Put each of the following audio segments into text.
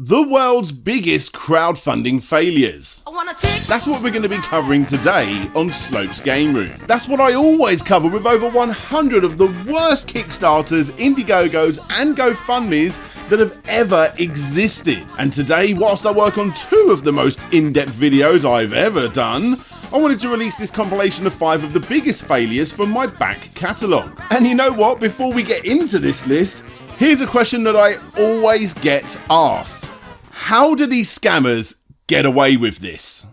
the world's biggest crowdfunding failures. That's what we're going to be covering today on Slope's Game Room. That's what I always cover with over 100 of the worst Kickstarters, Indiegogos and GoFundMes that have ever existed. And today, whilst I work on 2 of the most in-depth videos I've ever done, I wanted to release this compilation of 5 of the biggest failures from my back catalogue. And you know what, before we get into this list, here's a question that I always get asked. How do these scammers get away with this?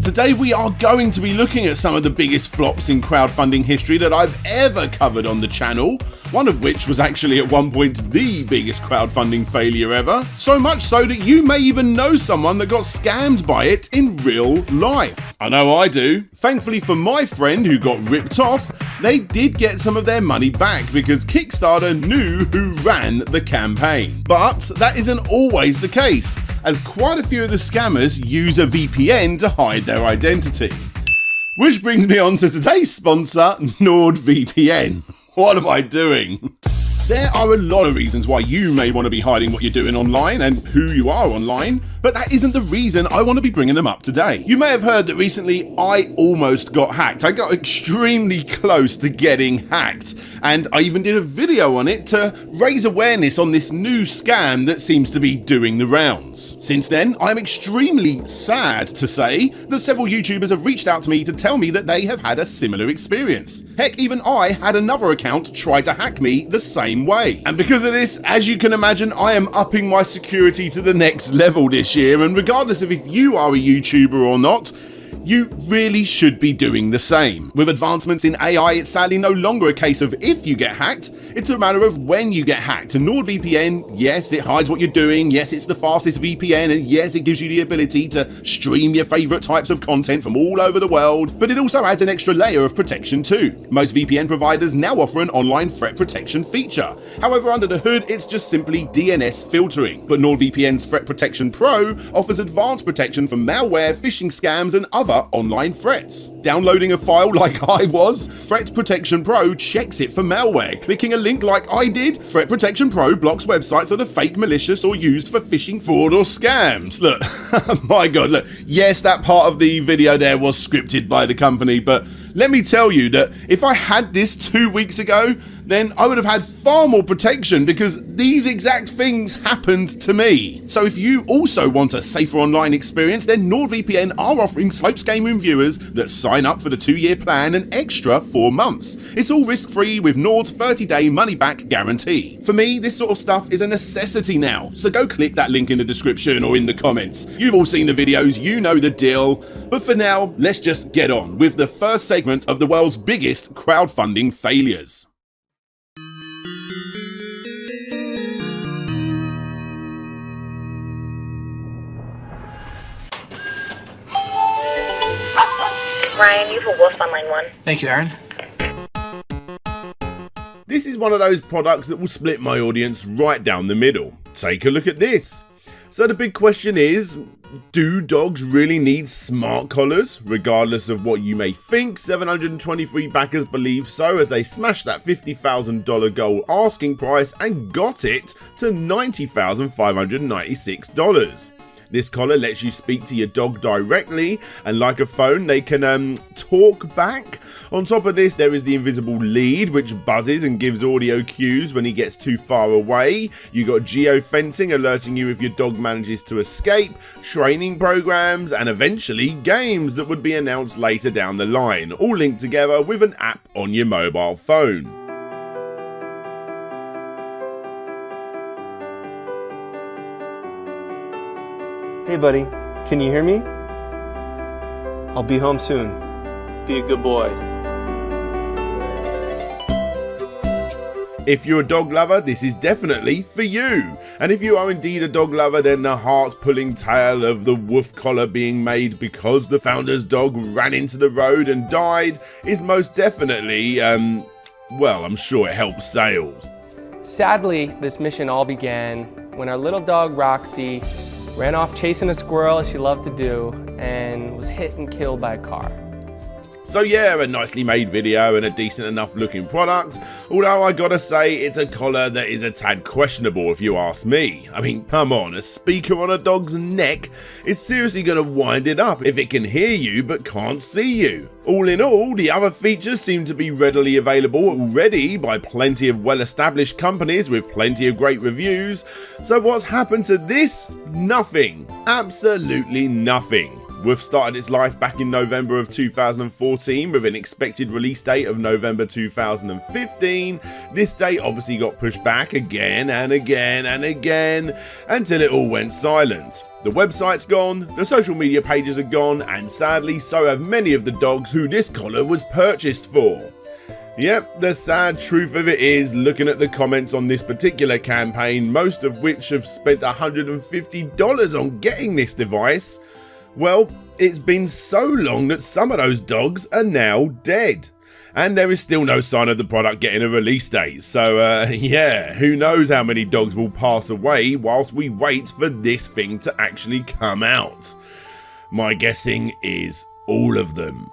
Today we are going to be looking at some of the biggest flops in crowdfunding history that I've ever covered on the channel, one of which was actually at one point the biggest crowdfunding failure ever, so much so that you may even know someone that got scammed by it in real life. I know I do. Thankfully for my friend who got ripped off, they did get some of their money back because Kickstarter knew who ran the campaign. But that isn't always the case, as quite a few of the scammers use a VPN to hide their identity. Which brings me on to today's sponsor, NordVPN. What am I doing? There are a lot of reasons why you may want to be hiding what you're doing online and who you are online, but that isn't the reason I want to be bringing them up today. You may have heard that recently I almost got hacked. I got extremely close to getting hacked, and I even did a video on it to raise awareness on this new scam that seems to be doing the rounds. Since then, I'm extremely sad to say that several YouTubers have reached out to me to tell me that they have had a similar experience. Heck, even I had another account try to hack me the same way. And because of this, as you can imagine, I am upping my security to the next level this year, and regardless of if you are a YouTuber or not, you really should be doing the same. With advancements in AI, it's sadly no longer a case of if you get hacked, it's a matter of when you get hacked. And NordVPN, yes, it hides what you're doing, yes, it's the fastest VPN, and yes, it gives you the ability to stream your favourite types of content from all over the world, but it also adds an extra layer of protection too. Most VPN providers now offer an online threat protection feature. However, under the hood, it's just simply DNS filtering. But NordVPN's Threat Protection Pro offers advanced protection from malware, phishing scams, and other online threats. Downloading a file like I was, Threat Protection Pro checks it for malware. Clicking a link like I did, Threat Protection Pro blocks websites that are fake, malicious, or used for phishing, fraud, or scams. Look, my God, look, yes, that part of the video there was scripted by the company, but let me tell you that if I had this 2 weeks ago, then I would have had far more protection because these exact things happened to me. So if you also want a safer online experience, then NordVPN are offering Slope's Game Room viewers that sign up for the 2-year plan an extra 4 months. It's all risk-free with Nord's 30-day money-back guarantee. For me, this sort of stuff is a necessity now, so go click that link in the description or in the comments. You've all seen the videos, you know the deal. But for now, let's just get on with the first segment of the world's biggest crowdfunding failures. Ryan, you have a wolf on line 1. Thank you, Aaron. This is one of those products that will split my audience right down the middle. Take a look at this. So the big question is, do dogs really need smart collars? Regardless of what you may think, 723 backers believe so as they smashed that $50,000 goal asking price and got it to $90,596. This collar lets you speak to your dog directly, and like a phone, they can talk back. On top of this, there is the invisible lead, which buzzes and gives audio cues when he gets too far away. You got geofencing alerting you if your dog manages to escape, training programs, and eventually games that would be announced later down the line, all linked together with an app on your mobile phone. Hey buddy, can you hear me? I'll be home soon. Be a good boy. If you're a dog lover, this is definitely for you. And if you are indeed a dog lover, then the heart-pulling tale of the wolf collar being made because the founder's dog ran into the road and died is most definitely, well, I'm sure it helps sales. Sadly, this mission all began when our little dog Roxy ran off chasing a squirrel as she loved to do and was hit and killed by a car. So yeah, a nicely made video and a decent enough looking product, although I gotta say it's a collar that is a tad questionable if you ask me. I mean, come on, a speaker on a dog's neck is seriously gonna wind it up if it can hear you but can't see you. All in all, the other features seem to be readily available already by plenty of well-established companies with plenty of great reviews. So what's happened to this? Nothing. Absolutely nothing. Wolf started its life back in November of 2014 with an expected release date of November 2015. This date obviously got pushed back again and again and again until it all went silent. The website's gone, the social media pages are gone, and sadly so have many of the dogs who this collar was purchased for. Yep, the sad truth of it is, looking at the comments on this particular campaign, most of which have spent $150 on getting this device, well, it's been so long that some of those dogs are now dead. And there is still no sign of the product getting a release date. So yeah, who knows how many dogs will pass away whilst we wait for this thing to actually come out. My guessing is all of them.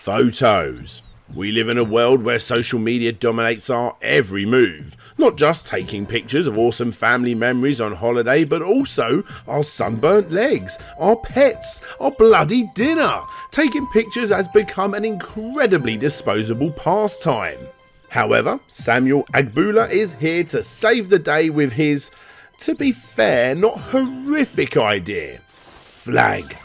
Photos. We live in a world where social media dominates our every move. Not just taking pictures of awesome family memories on holiday, but also our sunburnt legs, our pets, our bloody dinner. Taking pictures has become an incredibly disposable pastime. However, Samuel Agbula is here to save the day with his, to be fair, not horrific idea. Flag.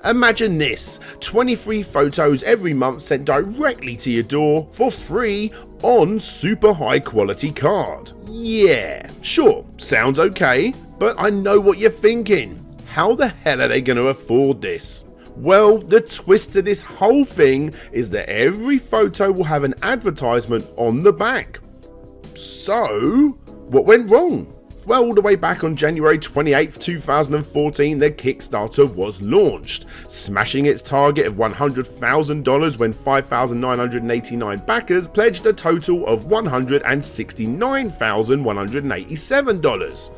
Imagine this, 23 photos every month sent directly to your door for free on super high quality card. Yeah, sure, sounds okay, but I know what you're thinking. How the hell are they going to afford this? Well, the twist to this whole thing is that every photo will have an advertisement on the back. So, what went wrong? Well, all the way back on January 28th, 2014, the Kickstarter was launched, smashing its target of $100,000 when 5,989 backers pledged a total of $169,187.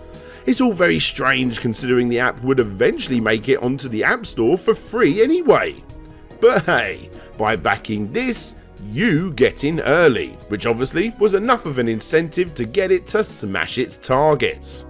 It's all very strange considering the app would eventually make it onto the App Store for free anyway. But hey, by backing this, you get in early, which obviously was enough of an incentive to get it to smash its targets.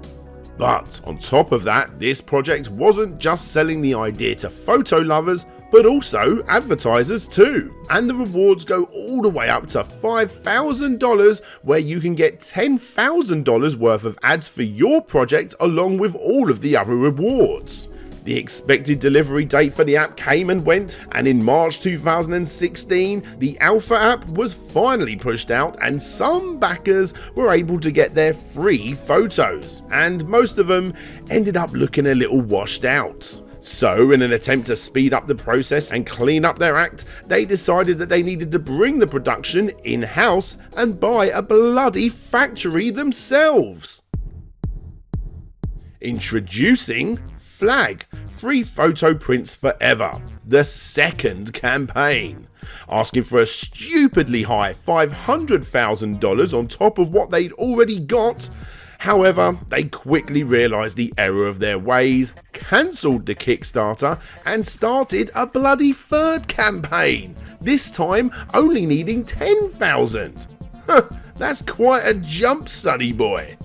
But on top of that, this project wasn't just selling the idea to photo lovers, but also advertisers too. And the rewards go all the way up to $5,000, where you can get $10,000 worth of ads for your project along with all of the other rewards. The expected delivery date for the app came and went, and in March 2016, the alpha app was finally pushed out and some backers were able to get their free photos, and most of them ended up looking a little washed out. So, in an attempt to speed up the process and clean up their act, they decided that they needed to bring the production in-house and buy a bloody factory themselves. Introducing Flag, free photo prints forever, the second campaign, asking for a stupidly high $500,000 on top of what they'd already got. However, they quickly realised the error of their ways, cancelled the Kickstarter and started a bloody third campaign, this time only needing $10,000. That's quite a jump, sonny boy.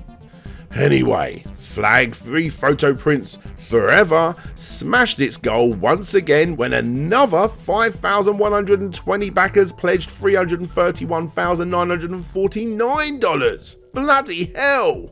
Anyway, Flag free photo prints forever smashed its goal once again when another 5,120 backers pledged $331,949. Bloody hell!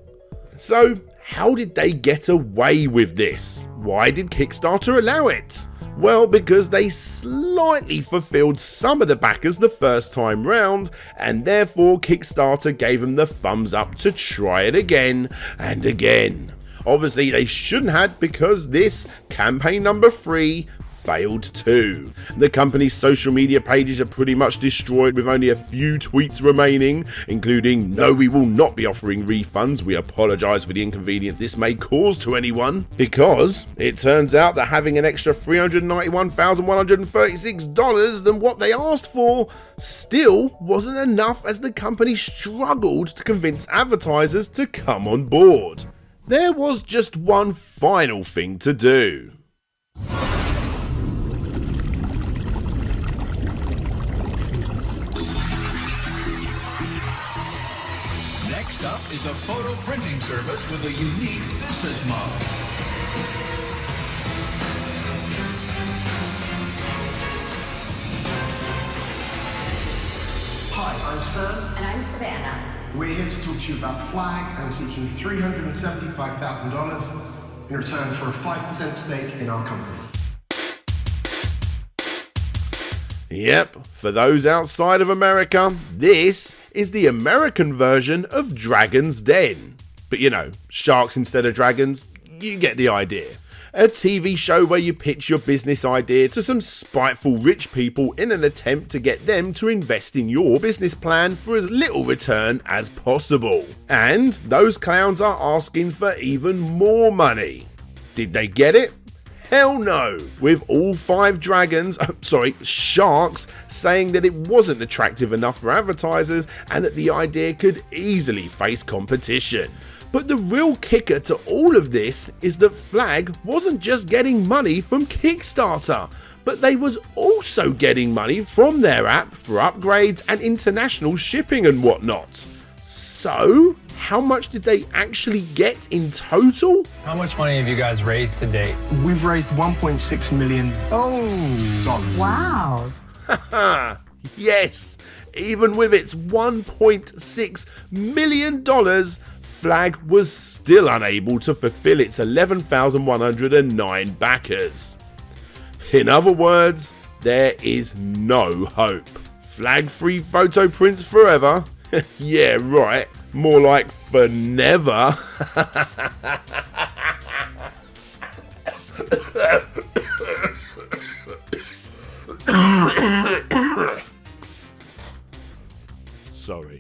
So, how did they get away with this? Why did Kickstarter allow it? Well, because they slightly fulfilled some of the backers the first time round, and therefore Kickstarter gave them the thumbs up to try it again and again. Obviously they shouldn't have, because this, campaign number 3, failed too. The company's social media pages are pretty much destroyed with only a few tweets remaining, including "No, we will not be offering refunds. We apologise for the inconvenience this may cause to anyone," because it turns out that having an extra $391,136 than what they asked for still wasn't enough, as the company struggled to convince advertisers to come on board. There was just one final thing to do. Next up is a photo printing service with a unique business model. Hi, I'm Sam. And I'm Savannah. We're here to talk to you about Flag and we're seeking $375,000 in return for a 5% stake in our company. Yep, for those outside of America, this is the American version of Dragon's Den. But you know, sharks instead of dragons, you get the idea. A TV show where you pitch your business idea to some spiteful rich people in an attempt to get them to invest in your business plan for as little return as possible. And those clowns are asking for even more money. Did they get it? Hell no, with all 5 sharks saying that it wasn't attractive enough for advertisers and that the idea could easily face competition. But the real kicker to all of this is that Flag wasn't just getting money from Kickstarter, but they was also getting money from their app for upgrades and international shipping and whatnot. So, how much did they actually get in total? How much money have you guys raised to date? We've raised $1.6 million. Wow. Haha, yes, even with its $1.6 million, Flag was still unable to fulfill its 11,109 backers. In other words, there is no hope. Flag-free photo prints forever? Yeah, right. More like for never. Sorry.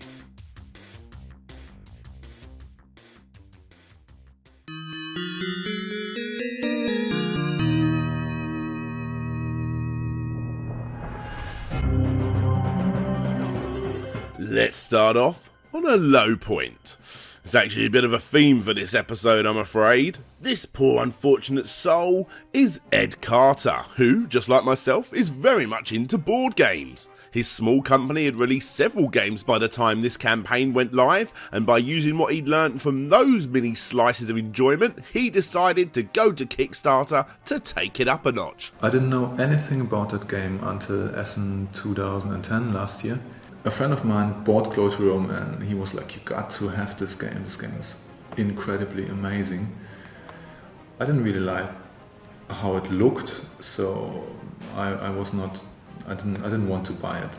Let's start off on a low point. It's actually a bit of a theme for this episode, I'm afraid. This poor unfortunate soul is Ed Carter, who, just like myself, is very much into board games. His small company had released several games by the time this campaign went live, and by using what he'd learned from those mini slices of enjoyment, he decided to go to Kickstarter to take it up a notch. I didn't know anything about that game until Essen 2010 last year. A friend of mine bought Close Rome and he was like, "You got to have this game. This game is incredibly amazing." I didn't really like how it looked, so I didn't want to buy it.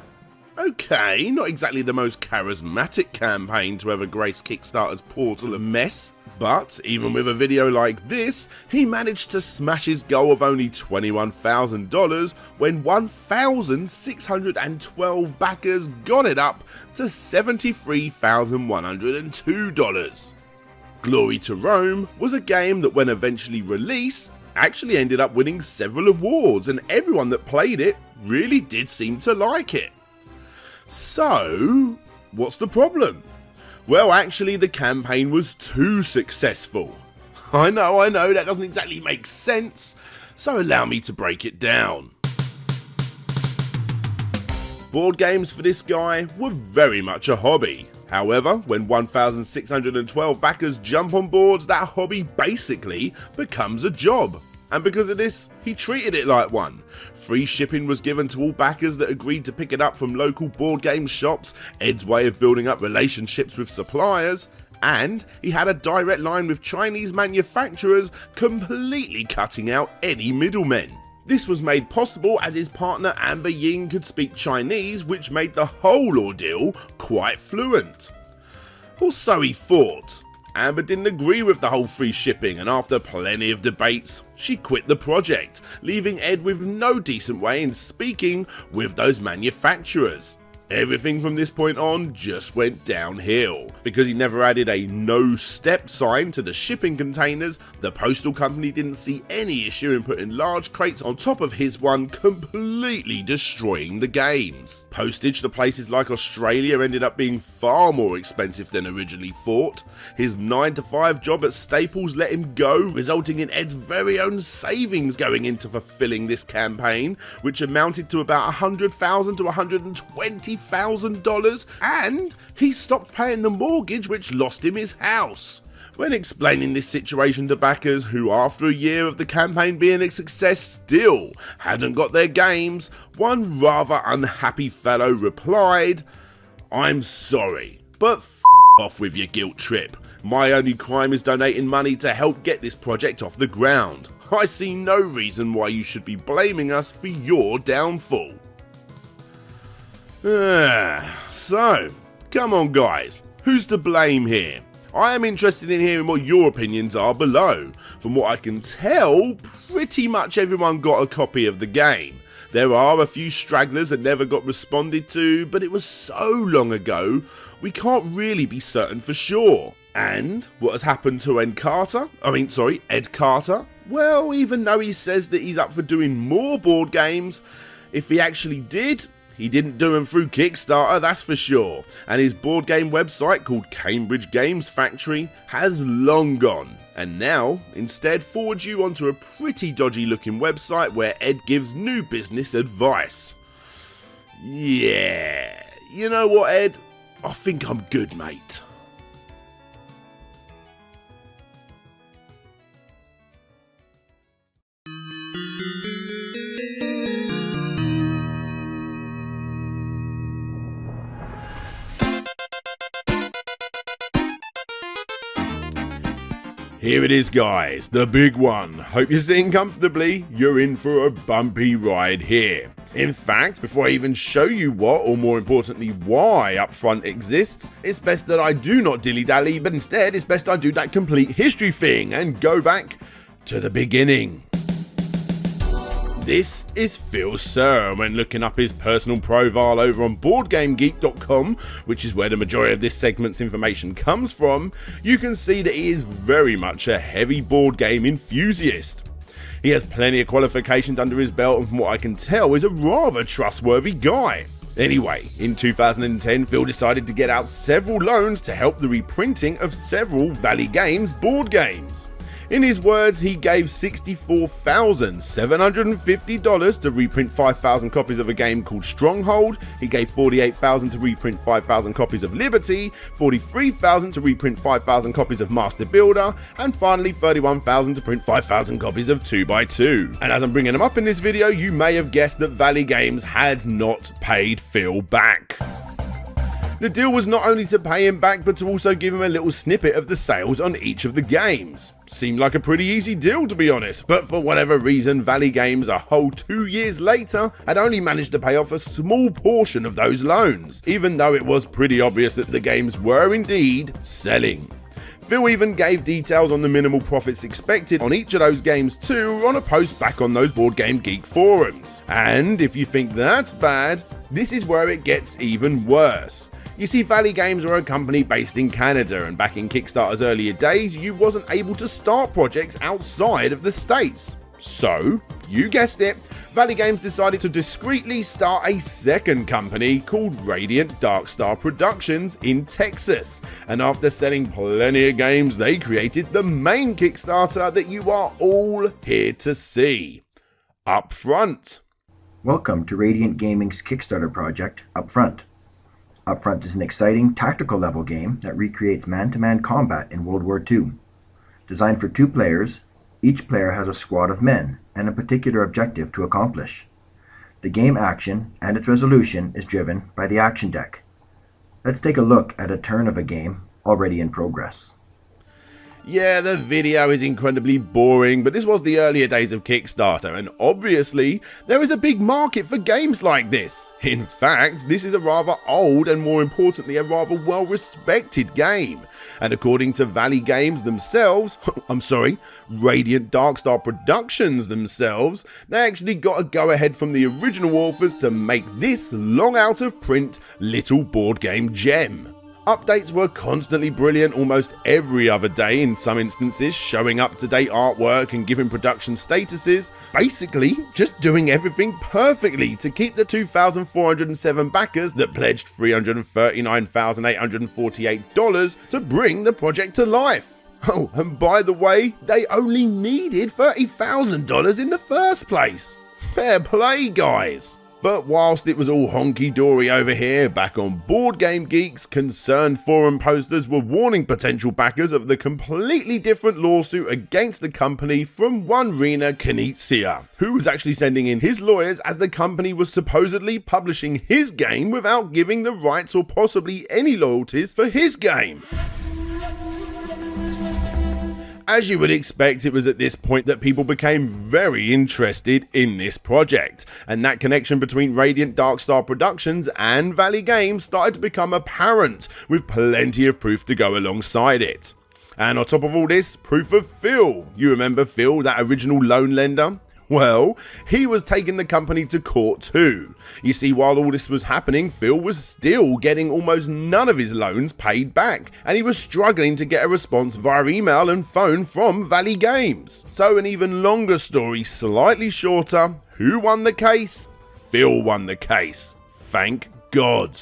Okay, not exactly the most charismatic campaign to ever grace Kickstarter's portal of mess, but even with a video like this, he managed to smash his goal of only $21,000 when 1,612 backers got it up to $73,102. Glory to Rome was a game that, when eventually released, actually ended up winning several awards, and everyone that played it really did seem to like it. So, what's the problem? Well, actually, the campaign was too successful. I know, that doesn't exactly make sense, so allow me to break it down. Board games for this guy were very much a hobby. However, when 1,612 backers jump on board, that hobby basically becomes a job. And because of this, he treated it like one. Free shipping was given to all backers that agreed to pick it up from local board game shops, Ed's way of building up relationships with suppliers, and he had a direct line with Chinese manufacturers, completely cutting out any middlemen. This was made possible as his partner Amber Ying could speak Chinese, which made the whole ordeal quite fluent. Or so he thought. Amber didn't agree with the whole free shipping, and after plenty of debates, she quit the project, leaving Ed with no decent way in speaking with those manufacturers. Everything from this point on just went downhill. Because he never added a no step sign to the shipping containers, the postal company didn't see any issue in putting large crates on top of his one, completely destroying the games. Postage to places like Australia ended up being far more expensive than originally thought. His 9-to-5 job at Staples let him go, resulting in Ed's very own savings going into fulfilling this campaign, which amounted to about $100,000 to $120,000, and he stopped paying the mortgage, which lost him his house. When explaining this situation to backers who, after a year of the campaign being a success, still hadn't got their games, one rather unhappy fellow replied, "I'm sorry, but f*** off with your guilt trip. My only crime is donating money to help get this project off the ground. I see no reason why you should be blaming us for your downfall." So, come on guys, who's to blame here? I am interested in hearing what your opinions are below. From what I can tell, pretty much everyone got a copy of the game. There are a few stragglers that never got responded to, but it was so long ago, we can't really be certain for sure. And what has happened to Ed Carter? Well, even though he says that he's up for doing more board games, if he actually did, he didn't do them through Kickstarter, that's for sure, and his board game website called Cambridge Games Factory has long gone, and now instead forwards you onto a pretty dodgy looking website where Ed gives new business advice. Yeah, you know what Ed, I think I'm good mate. Here it is guys, the big one. Hope you're sitting comfortably, you're in for a bumpy ride here. In fact, before I even show you what, or more importantly why UPFRONT exists, it's best that I do not dilly-dally, but instead it's best I do that complete history thing and go back to the beginning. This is Phil Sir. When looking up his personal profile over on BoardGameGeek.com, which is where the majority of this segment's information comes from, you can see that he is very much a heavy board game enthusiast. He has plenty of qualifications under his belt, and from what I can tell is a rather trustworthy guy. Anyway, in 2010 Phil decided to get out several loans to help the reprinting of several Valley Games board games. In his words, he gave $64,750 to reprint 5,000 copies of a game called Stronghold. He gave $48,000 to reprint 5,000 copies of Liberty, $43,000 to reprint 5,000 copies of Master Builder, and finally $31,000 to print 5,000 copies of 2x2. And as I'm bringing them up in this video, you may have guessed that Valley Games had not paid Phil back. The deal was not only to pay him back, but to also give him a little snippet of the sales on each of the games. Seemed like a pretty easy deal to be honest, but for whatever reason Valley Games a whole 2 years later had only managed to pay off a small portion of those loans, even though it was pretty obvious that the games were indeed selling. Phil even gave details on the minimal profits expected on each of those games too on a post back on those Board Game Geek forums. And if you think that's bad, this is where it gets even worse. You see, Valley Games were a company based in Canada, and back in Kickstarter's earlier days, you wasn't able to start projects outside of the States. So, you guessed it, Valley Games decided to discreetly start a second company called Radiant Darkstar Productions in Texas. And after selling plenty of games, they created the main Kickstarter that you are all here to see. UPFRONT. Welcome to Radiant Gaming's Kickstarter project, UPFRONT. UPFRONT is an exciting tactical level game that recreates man-to-man combat in World War II. Designed for 2 players, each player has a squad of men and a particular objective to accomplish. The game action and its resolution is driven by the action deck. Let's take a look at a turn of a game already in progress. Yeah, the video is incredibly boring, but this was the earlier days of Kickstarter, and obviously there is a big market for games like this. In fact, this is a rather old and, more importantly, a rather well-respected game. And according to Valley Games themselves, Radiant Darkstar Productions themselves, they actually got a go-ahead from the original authors to make this long out of print little board game gem. Updates were constantly brilliant almost every other day in some instances, showing up-to-date artwork and giving production statuses, basically just doing everything perfectly to keep the 2,407 backers that pledged $339,848 to bring the project to life. Oh, and by the way, they only needed $30,000 in the first place. Fair play, guys. But whilst it was all honky-dory over here, back on Board Game Geeks, concerned forum posters were warning potential backers of the completely different lawsuit against the company from one Rina Knizia, who was actually sending in his lawyers as the company was supposedly publishing his game without giving the rights or possibly any loyalties for his game. As you would expect, it was at this point that people became very interested in this project, and that connection between Radiant Darkstar Productions and Valley Games started to become apparent, with plenty of proof to go alongside it. And on top of all this, proof of Phil. You remember Phil, that original loan lender? Well, he was taking the company to court too. You see, while all this was happening, Phil was still getting almost none of his loans paid back, and he was struggling to get a response via email and phone from Valley Games. So an even longer story, slightly shorter, who won the case? Phil won the case. Thank God.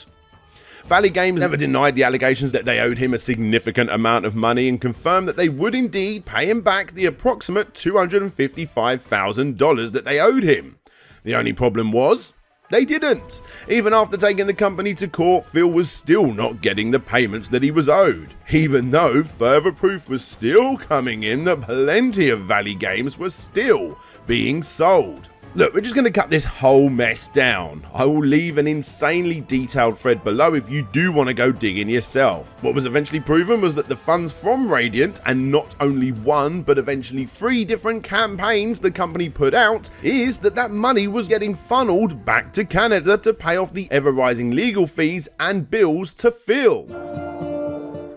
Valley Games never denied the allegations that they owed him a significant amount of money and confirmed that they would indeed pay him back the approximate $255,000 that they owed him. The only problem was, they didn't. Even after taking the company to court, Phil was still not getting the payments that he was owed, even though further proof was still coming in that plenty of Valley Games were still being sold. Look, we're just going to cut this whole mess down. I will leave an insanely detailed thread below if you do want to go digging yourself. What was eventually proven was that the funds from Radiant, and not only one but eventually 3 different campaigns the company put out, is that money was getting funneled back to Canada to pay off the ever-rising legal fees and bills to Phil.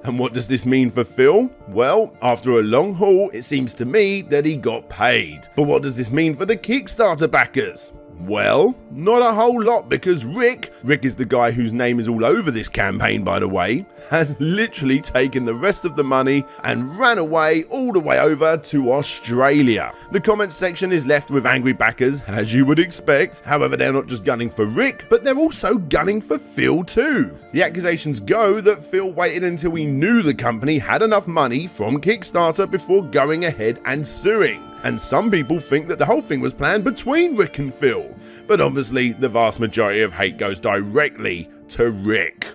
And what does this mean for Phil? Well, after a long haul, it seems to me that he got paid. But what does this mean for the Kickstarter backers? Well, not a whole lot, because Rick is the guy whose name is all over this campaign, by the way, has literally taken the rest of the money and ran away all the way over to Australia. The comments section is left with angry backers, as you would expect. However, they're not just gunning for Rick, but they're also gunning for Phil too. The accusations go that Phil waited until he knew the company had enough money from Kickstarter before going ahead and suing. And some people think that the whole thing was planned between Rick and Phil. But obviously, the vast majority of hate goes directly to Rick.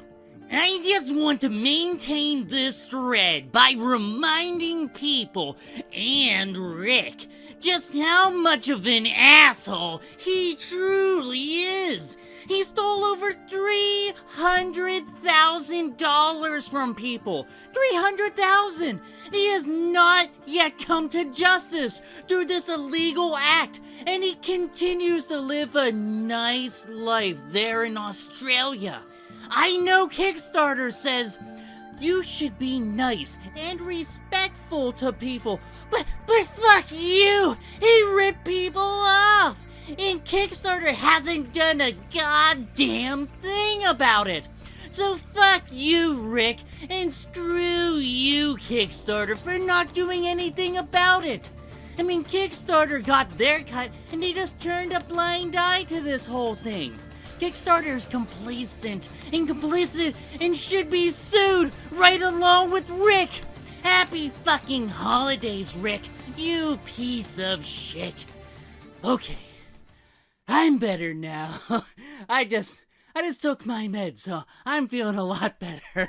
I just want to maintain this thread by reminding people, and Rick, just how much of an asshole he truly is. He stole over $300,000 from people. $300,000! He has not yet come to justice through this illegal act, and he continues to live a nice life there in Australia. I know Kickstarter says you should be nice and respectful to people, but fuck you! He ripped people off! And Kickstarter hasn't done a goddamn thing about it. So fuck you, Rick, and screw you, Kickstarter, for not doing anything about it. I mean, Kickstarter got their cut, and they just turned a blind eye to this whole thing. Kickstarter is complacent and complicit and should be sued right along with Rick. Happy fucking holidays, Rick, you piece of shit. Okay. I'm better now. I just took my meds, so I'm feeling a lot better.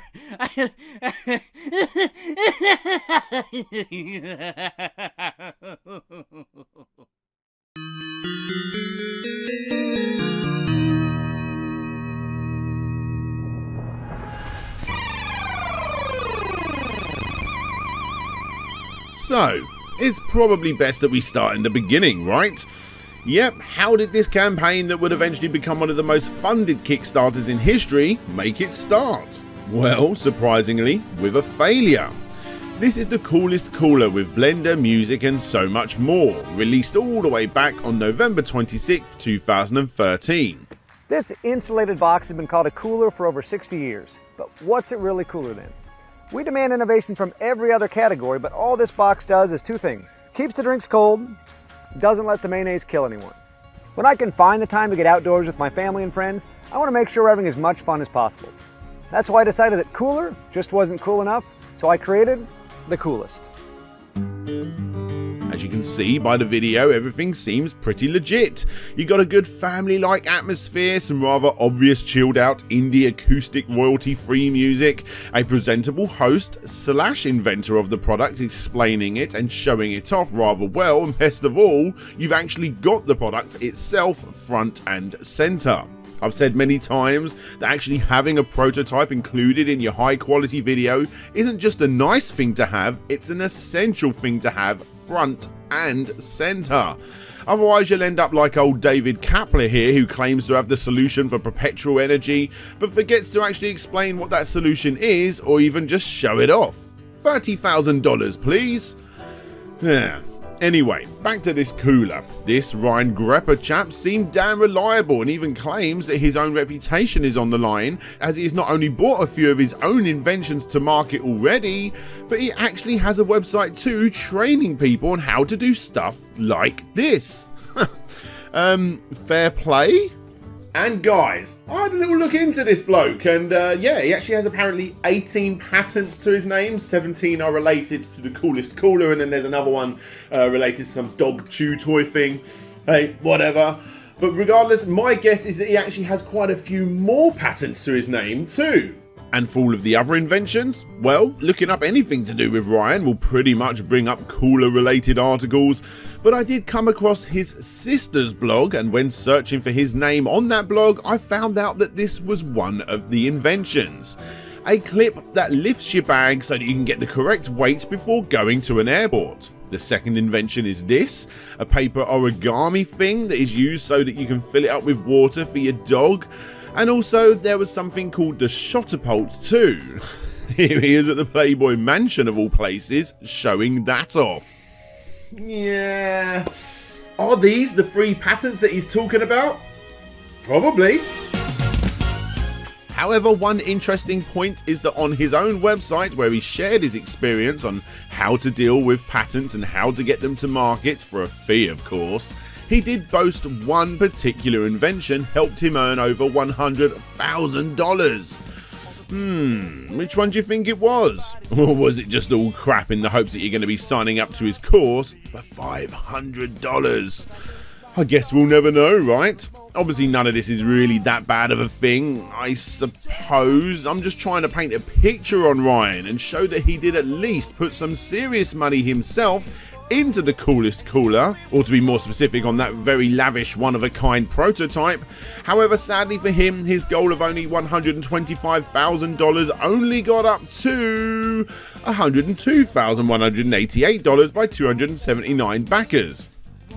So, it's probably best that we start in the beginning, right? Yep, how did this campaign that would eventually become one of the most funded Kickstarters in history make its start? Well, surprisingly, with a failure. This is the Coolest Cooler with Blender, music and so much more, released all the way back on November 26, 2013. This insulated box has been called a cooler for over 60 years, but what's it really cooler than? We demand innovation from every other category, but all this box does is two things. Keeps the drinks cold, doesn't let the mayonnaise kill anyone. When I can find the time to get outdoors with my family and friends, I want to make sure we're having as much fun as possible. That's why I decided that cooler just wasn't cool enough, so I created the Coolest. As you can see by the video, everything seems pretty legit. You got a good family-like atmosphere, some rather obvious chilled out indie acoustic royalty-free music, a presentable host / inventor of the product explaining it and showing it off rather well, and best of all, you've actually got the product itself front and center. I've said many times that actually having a prototype included in your high quality video isn't just a nice thing to have, it's an essential thing to have front and center. Otherwise you'll end up like old David Kapler here, who claims to have the solution for perpetual energy but forgets to actually explain what that solution is or even just show it off. $30,000 please. Yeah. Anyway, back to this cooler. This Ryan Grepper chap seemed damn reliable and even claims that his own reputation is on the line, as he has not only brought a few of his own inventions to market already, but he actually has a website too training people on how to do stuff like this. Fair play? And guys, I had a little look into this bloke, and yeah, he actually has apparently 18 patents to his name. 17 are related to the Coolest Cooler, and then there's another one related to some dog chew toy thing. Hey, whatever. But regardless, my guess is that he actually has quite a few more patents to his name too. And for all of the other inventions, well, looking up anything to do with Ryan will pretty much bring up cooler related articles, but I did come across his sister's blog, and when searching for his name on that blog, I found out that this was one of the inventions. A clip that lifts your bag so that you can get the correct weight before going to an airport. The second invention is this, a paper origami thing that is used so that you can fill it up with water for your dog. And also there was something called the Shotterpult too. Here he is at the Playboy Mansion of all places, showing that off. Yeah. Are these the 3 patents that he's talking about? Probably. However, one interesting point is that on his own website, where he shared his experience on how to deal with patents and how to get them to market, for a fee of course, he did boast one particular invention helped him earn over $100,000. Which one do you think it was? Or was it just all crap in the hopes that you're going to be signing up to his course for $500? I guess we'll never know, right? Obviously none of this is really that bad of a thing, I suppose. I'm just trying to paint a picture on Ryan and show that he did at least put some serious money himself into the Coolest Cooler, or to be more specific, on that very lavish one-of-a-kind prototype. However, sadly for him, his goal of only $125,000 only got up to $102,188 by 279 backers.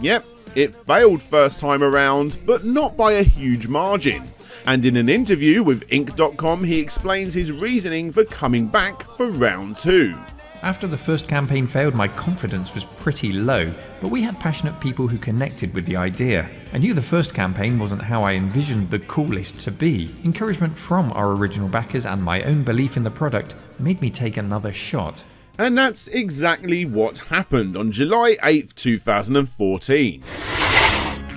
Yep, it failed first time around, but not by a huge margin. And in an interview with Inc.com, he explains his reasoning for coming back for round 2. After the first campaign failed, my confidence was pretty low, but we had passionate people who connected with the idea. I knew the first campaign wasn't how I envisioned the Coolest to be. Encouragement from our original backers and my own belief in the product made me take another shot. And that's exactly what happened on July 8th, 2014.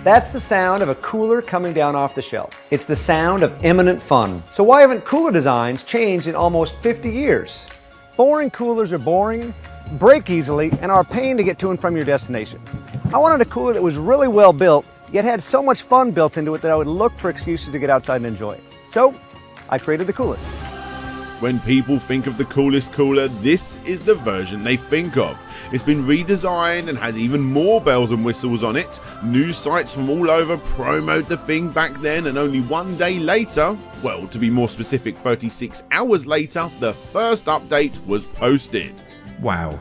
That's the sound of a cooler coming down off the shelf. It's the sound of imminent fun. So why haven't cooler designs changed in almost 50 years? Boring coolers are boring, break easily, and are a pain to get to and from your destination. I wanted a cooler that was really well built, yet had so much fun built into it that I would look for excuses to get outside and enjoy it. So, I created the Coolest. When people think of the Coolest Cooler, this is the version they think of. It's been redesigned and has even more bells and whistles on it. News sites from all over promoted the thing back then, and only one day later, well, to be more specific, 36 hours later, the first update was posted. Wow.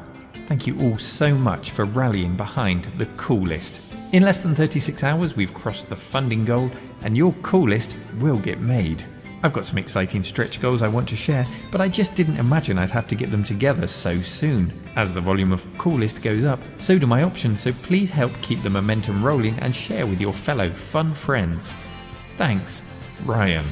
Thank you all so much for rallying behind the coolest. In less than 36 hours, we've crossed the funding goal, and your coolest will get made. I've got some exciting stretch goals I want to share, but I just didn't imagine I'd have to get them together so soon. As the volume of coolest goes up, so do my options, so please help keep the momentum rolling and share with your fellow fun friends. Thanks, Ryan.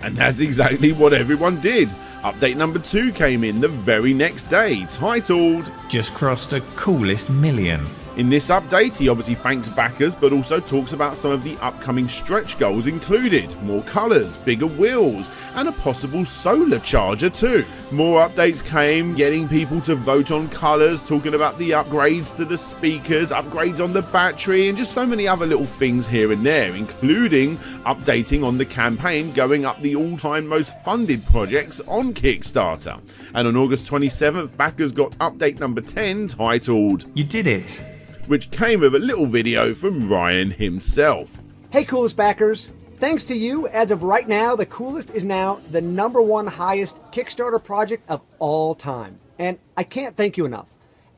And that's exactly what everyone did. Update number 2 came in the very next day, titled Just Crossed a Coolest Million. In this update, he obviously thanks backers, but also talks about some of the upcoming stretch goals included. More colours, bigger wheels, and a possible solar charger too. More updates came, getting people to vote on colours, talking about the upgrades to the speakers, upgrades on the battery, and just so many other little things here and there, including updating on the campaign, going up the all-time most funded projects on Kickstarter. And on August 27th, backers got update number 10 titled You Did It, which came with a little video from Ryan himself. Hey Coolest backers, thanks to you, as of right now, the Coolest is now the #1 highest Kickstarter project of all time. And I can't thank you enough.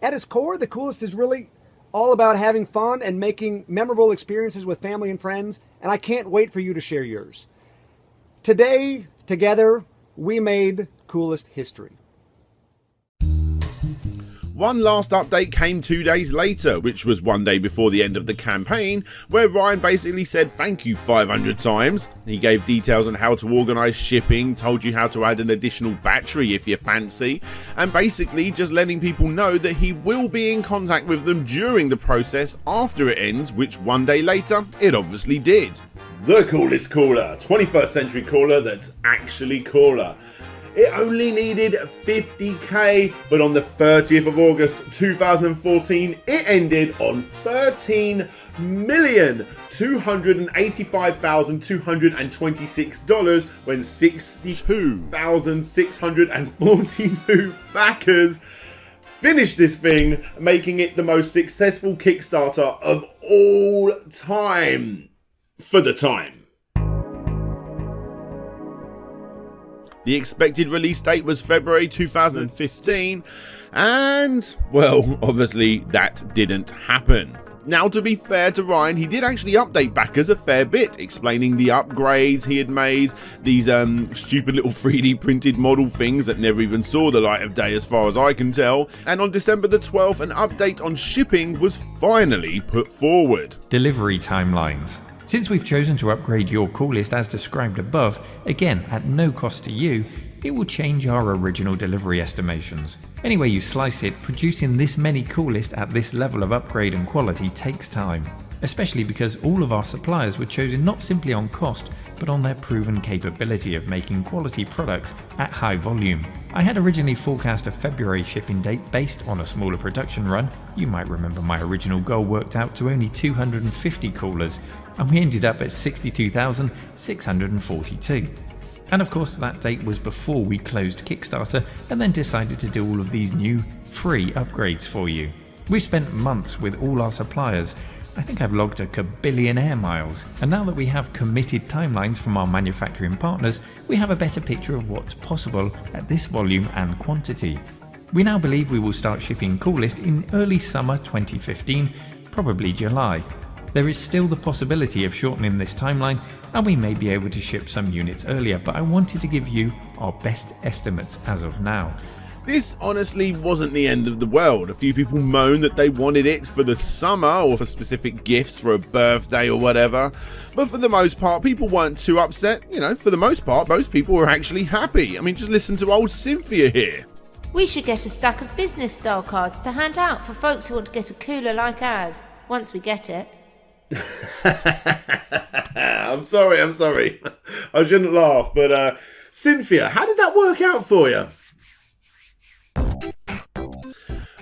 At its core, the Coolest is really all about having fun and making memorable experiences with family and friends, and I can't wait for you to share yours. Today, together, we made Coolest history. One last update came 2 days later, which was one day before the end of the campaign, where Ryan basically said thank you 500 times. He gave details on how to organise shipping, told you how to add an additional battery if you fancy, and basically just letting people know that he will be in contact with them during the process after it ends, which one day later it obviously did. The coolest cooler, 21st century cooler that's actually cooler. It only needed 50k, but on the 30th of August 2014, it ended on $13,285,226 when 62,642 backers finished this thing, making it the most successful Kickstarter of all time. For the time. The expected release date was February 2015, and, well, obviously that didn't happen. Now, to be fair to Ryan, he did actually update backers a fair bit, explaining the upgrades he had made, these stupid little 3D printed model things that never even saw the light of day as far as I can tell. And on December the 12th, an update on shipping was finally put forward. Delivery timelines. Since we've chosen to upgrade your coolest as described above, again at no cost to you, it will change our original delivery estimations. Any way you slice it, producing this many coolest at this level of upgrade and quality takes time, especially because all of our suppliers were chosen not simply on cost, but on their proven capability of making quality products at high volume. I had originally forecast a February shipping date based on a smaller production run. You might remember my original goal worked out to only 250 coolers, and we ended up at 62,642. And of course that date was before we closed Kickstarter and then decided to do all of these new free upgrades for you. We've spent months with all our suppliers. I think I've logged a kabillion air miles, and now that we have committed timelines from our manufacturing partners, we have a better picture of what's possible at this volume and quantity. We now believe we will start shipping coolest in early summer 2015, probably July. There is still the possibility of shortening this timeline, and we may be able to ship some units earlier, but I wanted to give you our best estimates as of now. This honestly wasn't the end of the world. A few people moaned that they wanted it for the summer or for specific gifts for a birthday or whatever. But for the most part, people weren't too upset. You know, for the most part, most people were actually happy. I mean, just listen to old Cynthia here. We should get a stack of business style cards to hand out for folks who want to get a cooler like ours, once we get it. I'm sorry. I shouldn't laugh, but Cynthia, how did that work out for you?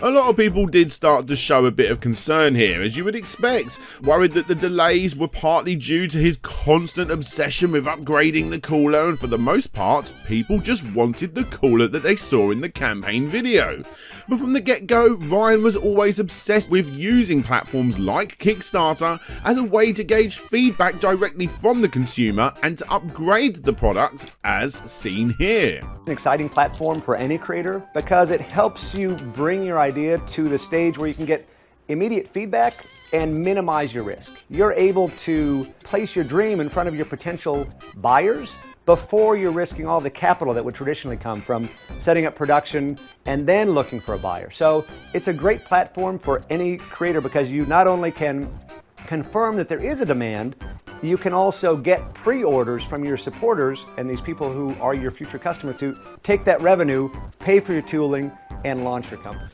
A lot of people did start to show a bit of concern here, as you would expect, worried that the delays were partly due to his constant obsession with upgrading the cooler, and for the most part, people just wanted the cooler that they saw in the campaign video. But from the get-go, Ryan was always obsessed with using platforms like Kickstarter as a way to gauge feedback directly from the consumer and to upgrade the product, as seen here. An exciting platform for any creator because it helps you bring your idea to the stage where you can get immediate feedback and minimize your risk. You're able to place your dream in front of your potential buyers before you're risking all the capital that would traditionally come from setting up production and then looking for a buyer. So it's a great platform for any creator because you not only can confirm that there is a demand, you can also get pre-orders from your supporters and these people who are your future customers to take that revenue, pay for your tooling, and launch your company.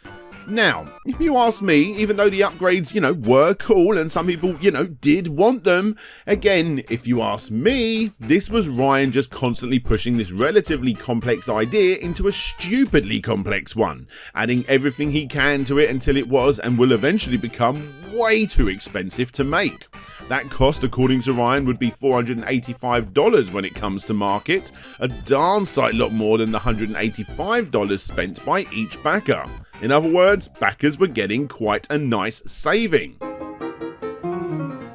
Now, if you ask me, even though the upgrades, were cool and some people, did want them, again, if you ask me, this was Ryan just constantly pushing this relatively complex idea into a stupidly complex one, adding everything he can to it until it was and will eventually become way too expensive to make. That cost, according to Ryan, would be $485 when it comes to market, a darn sight lot more than the $185 spent by each backer. In other words, backers were getting quite a nice saving.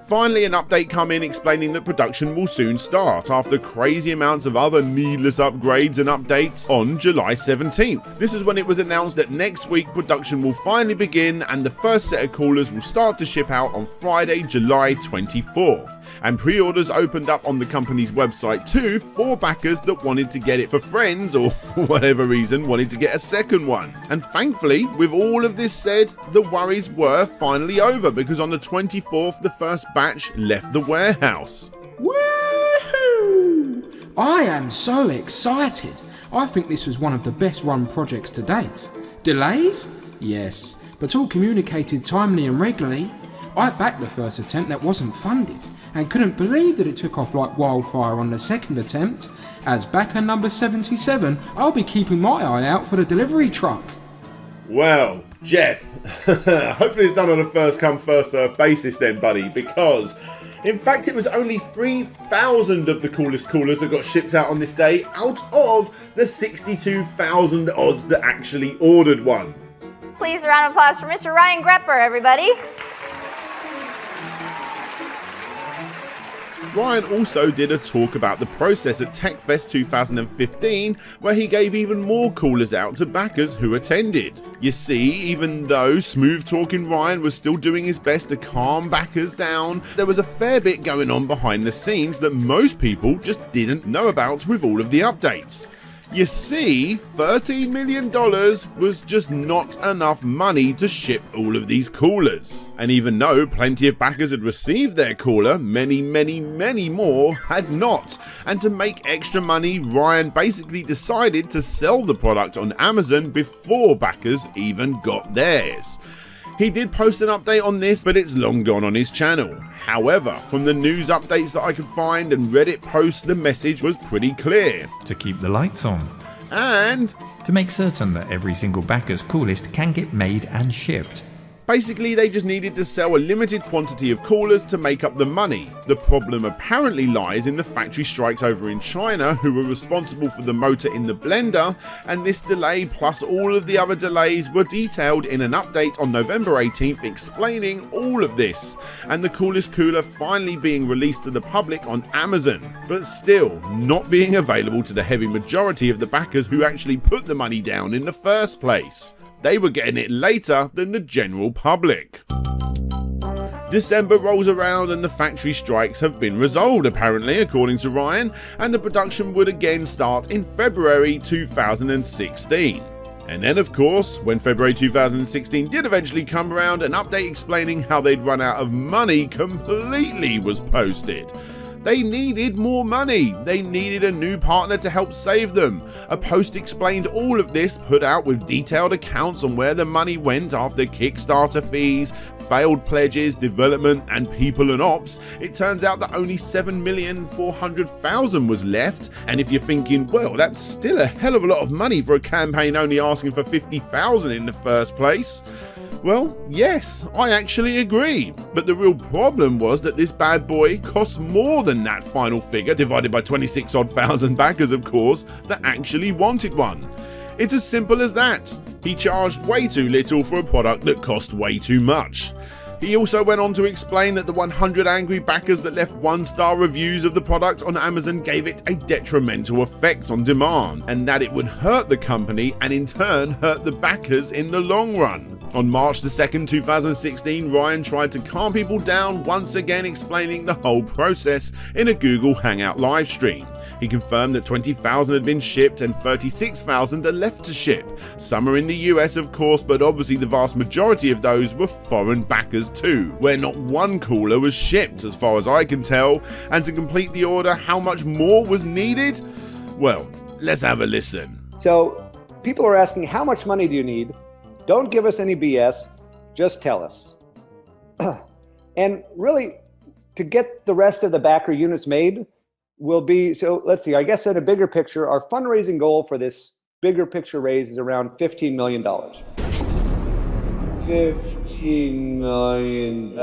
Finally, an update come in explaining that production will soon start after crazy amounts of other needless upgrades and updates on July 17th. This is when it was announced that next week production will finally begin and the first set of coolers will start to ship out on Friday, July 24th. And pre-orders opened up on the company's website too for backers that wanted to get it for friends or for whatever reason wanted to get a second one. And thankfully, with all of this said, the worries were finally over because on the 24th the first batch left the warehouse. Woohoo! I am so excited. I think this was one of the best run projects to date. Delays? Yes, but all communicated timely and regularly. I backed the first attempt that wasn't funded and couldn't believe that it took off like wildfire on the second attempt. As backer number 77, I'll be keeping my eye out for the delivery truck. Well, Jeff, hopefully it's done on a first come first served basis then, buddy, because in fact it was only 3,000 of the coolest coolers that got shipped out on this day out of the 62,000 odds that actually ordered one. Please, a round of applause for Mr. Ryan Grepper, everybody. Ryan also did a talk about the process at TechFest 2015 where he gave even more coolers out to backers who attended. You see, even though smooth talking Ryan was still doing his best to calm backers down, there was a fair bit going on behind the scenes that most people just didn't know about with all of the updates. You see, $13 million was just not enough money to ship all of these coolers. And even though plenty of backers had received their cooler, many more had not. And to make extra money, Ryan basically decided to sell the product on Amazon before backers even got theirs. He did post an update on this, but it's long gone on his channel. However, from the news updates that I could find and Reddit posts, the message was pretty clear. To keep the lights on. And to make certain that every single backer's coolest can get made and shipped. Basically, they just needed to sell a limited quantity of coolers to make up the money. The problem apparently lies in the factory strikes over in China, who were responsible for the motor in the blender, and this delay plus all of the other delays were detailed in an update on November 18th explaining all of this, and the coolest cooler finally being released to the public on Amazon, but still not being available to the heavy majority of the backers who actually put the money down in the first place. They were getting it later than the general public. December rolls around and the factory strikes have been resolved apparently, according to Ryan, and the production would again start in February 2016. And then of course, when February 2016 did eventually come around, an update explaining how they'd run out of money completely was posted. They needed more money. They needed a new partner to help save them. A post explained all of this, put out with detailed accounts on where the money went after Kickstarter fees, failed pledges, development, and people and ops. It turns out that only $7,400,000 was left. And if you're thinking, well, that's still a hell of a lot of money for a campaign only asking for $50,000 in the first place. Well, yes, I actually agree, but the real problem was that this bad boy cost more than that final figure, divided by 26 odd thousand backers of course, that actually wanted one. It's as simple as that. He charged way too little for a product that cost way too much. He also went on to explain that the 100 angry backers that left 1-star reviews of the product on Amazon gave it a detrimental effect on demand, and that it would hurt the company and in turn hurt the backers in the long run. On March the 2nd, 2016, Ryan tried to calm people down, once again explaining the whole process in a Google Hangout livestream. He confirmed that 20,000 had been shipped and 36,000 are left to ship. Some are in the US, of course, but obviously the vast majority of those were foreign backers too, where not one cooler was shipped as far as I can tell. And to complete the order, how much more was needed? Well, let's have a listen. So people are asking, how much money do you need? Don't give us any BS, just tell us. And really, to get the rest of the backer units made will be, so let's see, I guess in a bigger picture, our fundraising goal for this bigger picture raise is around $15 million. $15 million.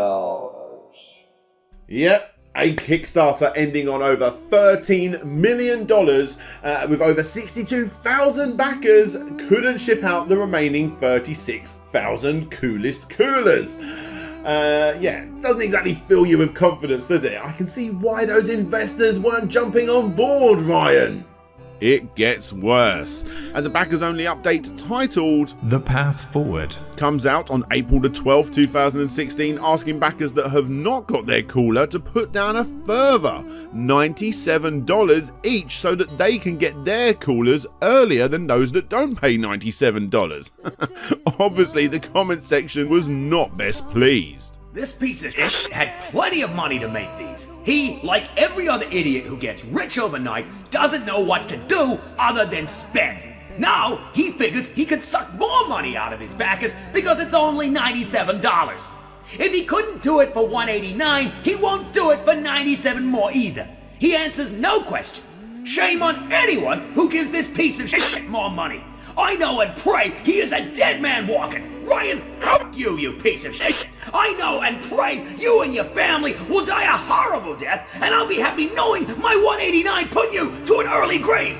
Yep. A Kickstarter ending on over $13 million with over 62,000 backers couldn't ship out the remaining 36,000 coolest coolers. Yeah, doesn't exactly fill you with confidence, does it? I can see why those investors weren't jumping on board, Ryan. It gets worse, as a backers only update titled The Path Forward comes out on April the 12th, 2016, asking backers that have not got their cooler to put down a further $97 each so that they can get their coolers earlier than those that don't pay $97. Obviously, the comment section was not best pleased. This piece of shit had plenty of money to make these. He, like every other idiot who gets rich overnight, doesn't know what to do other than spend. Now, he figures he could suck more money out of his backers because it's only $97. If he couldn't do it for $189, he won't do it for $97 more either. He answers no questions. Shame on anyone who gives this piece of shit more money. I know and pray he is a dead man walking. Ryan, fuck you, you piece of shit. I know and pray you and your family will die a horrible death, and I'll be happy knowing my $189 put you to an early grave.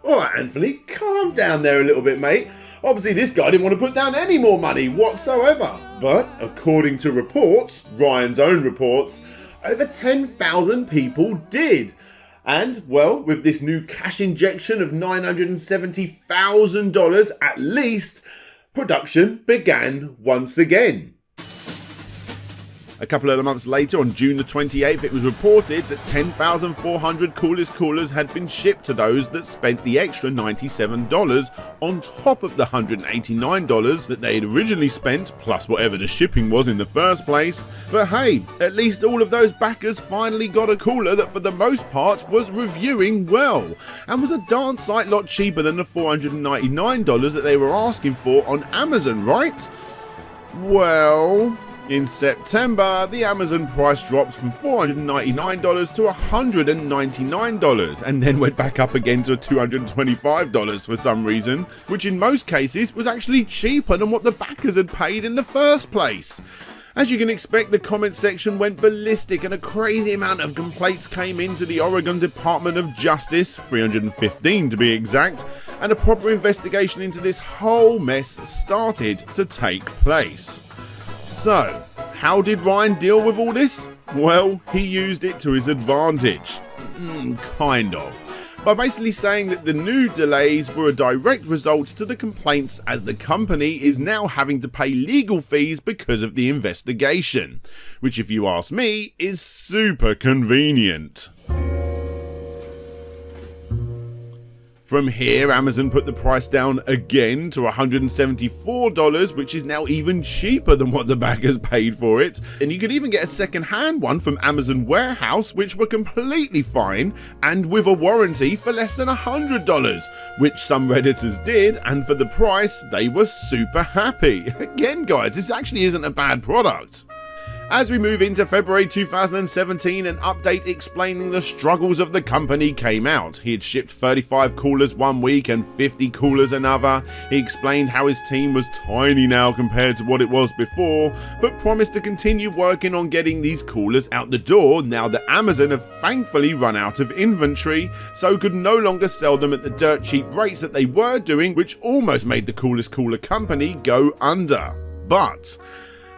Alright, Anthony, calm down there a little bit, mate. Obviously, this guy didn't want to put down any more money whatsoever. But, according to reports, Ryan's own reports, over 10,000 people did. And, well, with this new cash injection of $970,000 at least, production began once again. A couple of months later, on June the 28th, it was reported that 10,400 coolest coolers had been shipped to those that spent the extra $97 on top of the $189 that they had originally spent, plus whatever the shipping was in the first place. But hey, at least all of those backers finally got a cooler that for the most part was reviewing well, and was a darn sight lot cheaper than the $499 that they were asking for on Amazon, right? Well, in September, the Amazon price dropped from $499 to $199, and then went back up again to $225 for some reason, which in most cases was actually cheaper than what the backers had paid in the first place. As you can expect, the comment section went ballistic and a crazy amount of complaints came into the Oregon Department of Justice, 315 to be exact, and a proper investigation into this whole mess started to take place. So, how did Ryan deal with all this? Well, he used it to his advantage. Kind of. By basically saying that the new delays were a direct result to the complaints, as the company is now having to pay legal fees because of the investigation. Which, if you ask me, is super convenient. From here, Amazon put the price down again to $174, which is now even cheaper than what the backers paid for it. And you could even get a second-hand one from Amazon Warehouse, which were completely fine and with a warranty for less than $100, which some Redditors did, and for the price, they were super happy. Again, guys, this actually isn't a bad product. As we move into February 2017, an update explaining the struggles of the company came out. He had shipped 35 coolers one week and 50 coolers another. He explained how his team was tiny now compared to what it was before, but promised to continue working on getting these coolers out the door now that Amazon have thankfully run out of inventory, so could no longer sell them at the dirt cheap rates that they were doing, which almost made the coolest cooler company go under. But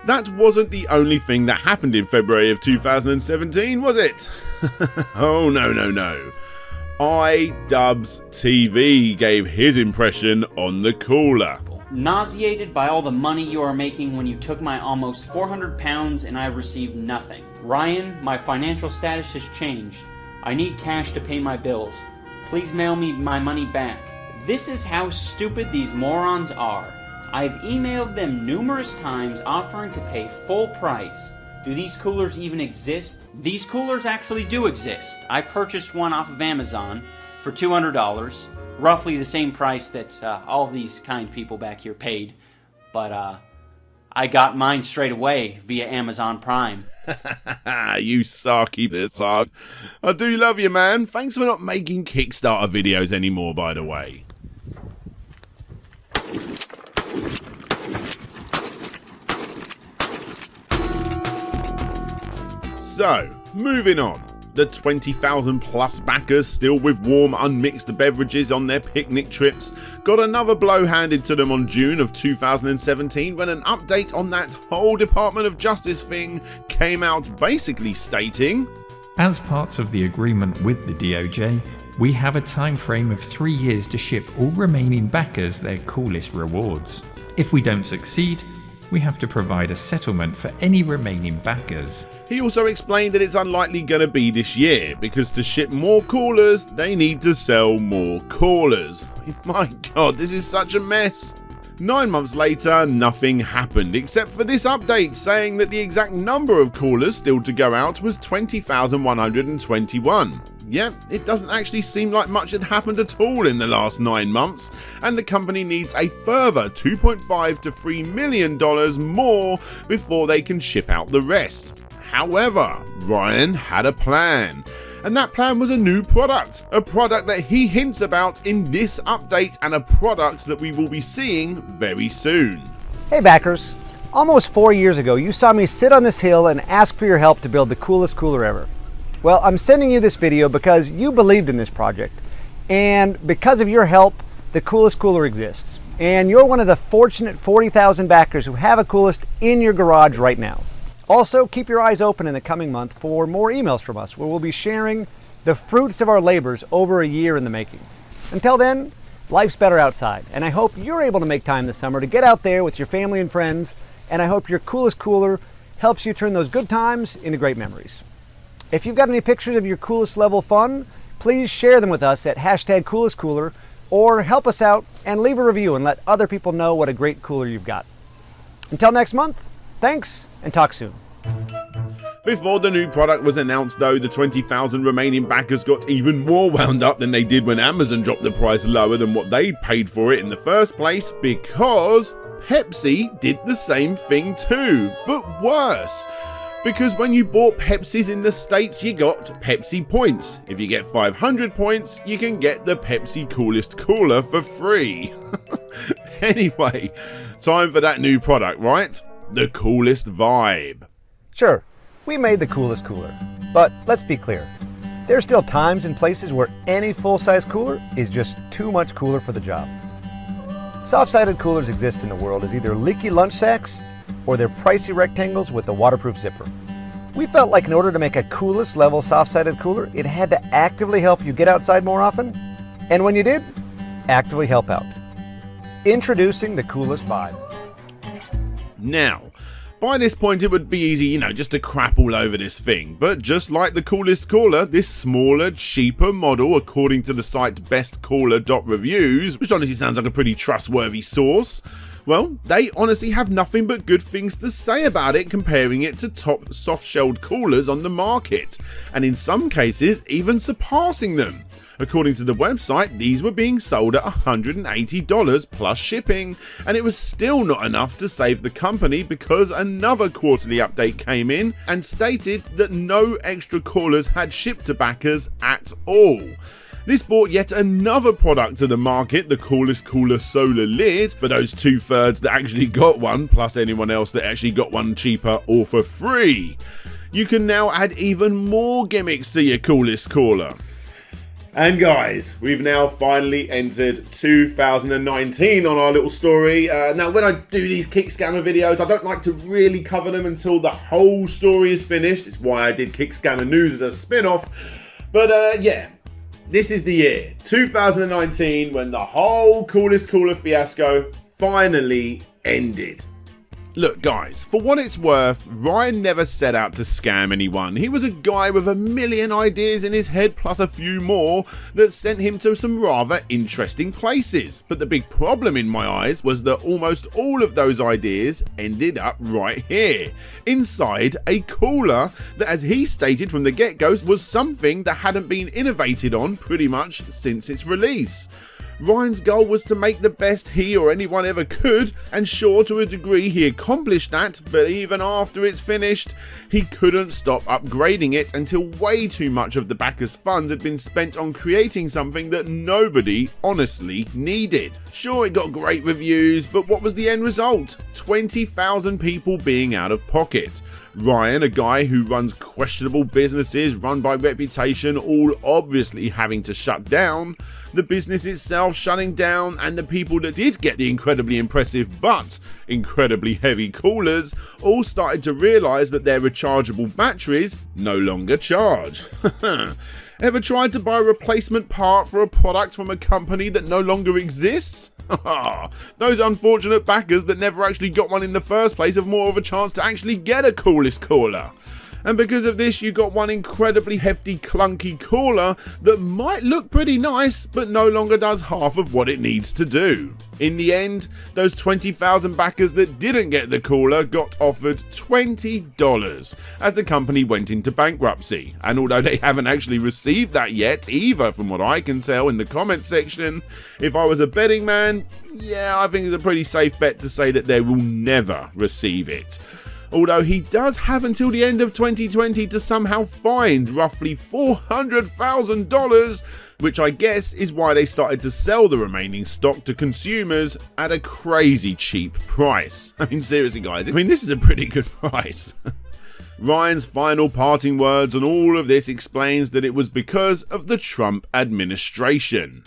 that wasn't the only thing that happened in February of 2017, was it? Oh no. iDubbbz TV gave his impression on the cooler. Nauseated by all the money you are making when you took my almost 400 pounds and I received nothing. Ryan, my financial status has changed. I need cash to pay my bills. Please mail me my money back. This is how stupid these morons are. I've emailed them numerous times offering to pay full price. Do these coolers even exist? These coolers actually do exist. I purchased one off of Amazon for $200. Roughly the same price that all of these kind people back here paid, but I got mine straight away via Amazon Prime. You sarky bitch. I do love you, man. Thanks for not making Kickstarter videos anymore, by the way. So, moving on. The 20,000 plus backers still with warm unmixed beverages on their picnic trips got another blow handed to them on June of 2017 when an update on that whole Department of Justice thing came out, basically stating, as part of the agreement with the DOJ, we have a time frame of 3 years to ship all remaining backers their coolest rewards. If we don't succeed, we have to provide a settlement for any remaining backers. He also explained that it's unlikely going to be this year because to ship more coolers, they need to sell more coolers. My god, this is such a mess. 9 months later, nothing happened except for this update saying that the exact number of coolers still to go out was 20,121. Yeah, it doesn't actually seem like much had happened at all in the last 9 months, and the company needs a further $2.5 to $3 million more before they can ship out the rest. However, Ryan had a plan, and that plan was a new product, a product that he hints about in this update and a product that we will be seeing very soon. Hey backers, almost 4 years ago you saw me sit on this hill and ask for your help to build the coolest cooler ever. Well, I'm sending you this video because you believed in this project, and because of your help, the coolest cooler exists. And you're one of the fortunate 40,000 backers who have a coolest in your garage right now. Also, keep your eyes open in the coming month for more emails from us, where we'll be sharing the fruits of our labors over a year in the making. Until then, life's better outside, and I hope you're able to make time this summer to get out there with your family and friends, and I hope your coolest cooler helps you turn those good times into great memories. If you've got any pictures of your coolest level fun, please share them with us at #CoolestCooler, or help us out and leave a review and let other people know what a great cooler you've got. Until next month, thanks and talk soon. Before the new product was announced though, the 20,000 remaining backers got even more wound up than they did when Amazon dropped the price lower than what they paid for it in the first place, because Pepsi did the same thing too, but worse. Because when you bought Pepsis in the States, you got Pepsi points. If you get 500 points, you can get the Pepsi Coolest Cooler for free. Anyway, time for that new product, right? The Coolest Vibe. Sure, we made the coolest cooler, but let's be clear. There's still times and places where any full-size cooler is just too much cooler for the job. Soft-sided coolers exist in the world as either leaky lunch sacks or they're pricey rectangles with a waterproof zipper. We felt like in order to make a coolest level soft-sided cooler, it had to actively help you get outside more often, and when you did, actively help out. Introducing the Coolest Vibe. Now, by this point it would be easy, just to crap all over this thing, but just like the Coolest Cooler, this smaller, cheaper model, according to the site bestcooler.reviews, which honestly sounds like a pretty trustworthy source, well, they honestly have nothing but good things to say about it, comparing it to top soft-shelled coolers on the market, and in some cases even surpassing them. According to the website, these were being sold at $180 plus shipping, and it was still not enough to save the company because another quarterly update came in and stated that no extra coolers had shipped to backers at all. This brought yet another product to the market, the Coolest Cooler Solar Lid, for those 2/3 that actually got one, plus anyone else that actually got one cheaper or for free. You can now add even more gimmicks to your Coolest Cooler. And guys, we've now finally entered 2019 on our little story. Now, when I do these Kick Scammer videos, I don't like to really cover them until the whole story is finished. It's why I did Kick Scammer News as a spin-off. But yeah, this is the year, 2019, when the whole Coolest Cooler fiasco finally ended. Look guys, for what it's worth, Ryan never set out to scam anyone. He was a guy with a million ideas in his head plus a few more that sent him to some rather interesting places. But the big problem in my eyes was that almost all of those ideas ended up right here, inside a cooler that, as he stated from the get-go, was something that hadn't been innovated on pretty much since its release. Ryan's goal was to make the best he or anyone ever could, and sure, to a degree he accomplished that, but even after it's finished, he couldn't stop upgrading it until way too much of the backers' funds had been spent on creating something that nobody honestly needed. Sure, it got great reviews, but what was the end result? 20,000 people being out of pocket. Ryan, a guy who runs questionable businesses run by reputation, all obviously having to shut down, the business itself shutting down, and the people that did get the incredibly impressive but incredibly heavy coolers all started to realise that their rechargeable batteries no longer charge. Ever tried to buy a replacement part for a product from a company that no longer exists? Those unfortunate backers that never actually got one in the first place have more of a chance to actually get a Coolest Cooler. And because of this, you got one incredibly hefty, clunky cooler that might look pretty nice, but no longer does half of what it needs to do. In the end, those 20,000 backers that didn't get the cooler got offered $20 as the company went into bankruptcy. And although they haven't actually received that yet either, from what I can tell in the comment section, if I was a betting man, yeah, I think it's a pretty safe bet to say that they will never receive it. Although he does have until the end of 2020 to somehow find roughly $400,000, which I guess is why they started to sell the remaining stock to consumers at a crazy cheap price. I mean, seriously guys, this is a pretty good price. Ryan's final parting words on all of this explains that it was because of the Trump administration.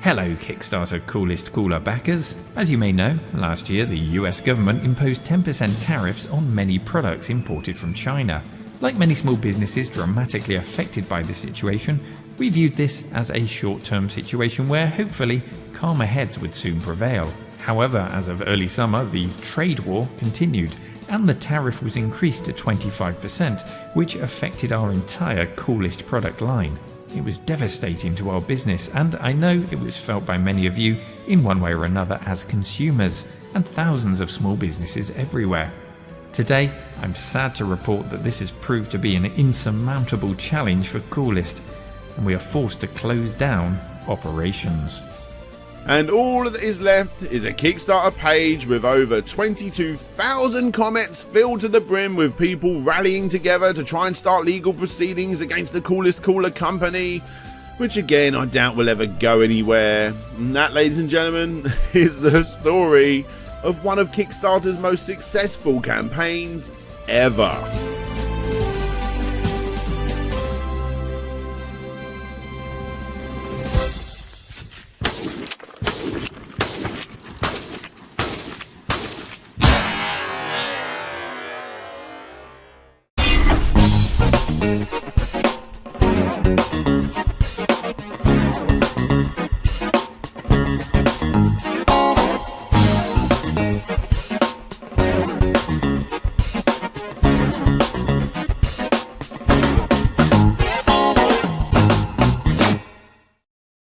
Hello Kickstarter Coolest Cooler backers. As you may know, last year the US government imposed 10% tariffs on many products imported from China. Like many small businesses dramatically affected by this situation, we viewed this as a short-term situation where hopefully calmer heads would soon prevail. However, as of early summer, the trade war continued and the tariff was increased to 25%, which affected our entire Coolest product line. It was devastating to our business, and I know it was felt by many of you in one way or another as consumers, and thousands of small businesses everywhere. Today, I'm sad to report that this has proved to be an insurmountable challenge for Coolest, and we are forced to close down operations. And all that is left is a Kickstarter page with over 22,000 comments filled to the brim with people rallying together to try and start legal proceedings against the Coolest Cooler company, which again I doubt will ever go anywhere. And that, ladies and gentlemen, is the story of one of Kickstarter's most successful campaigns ever.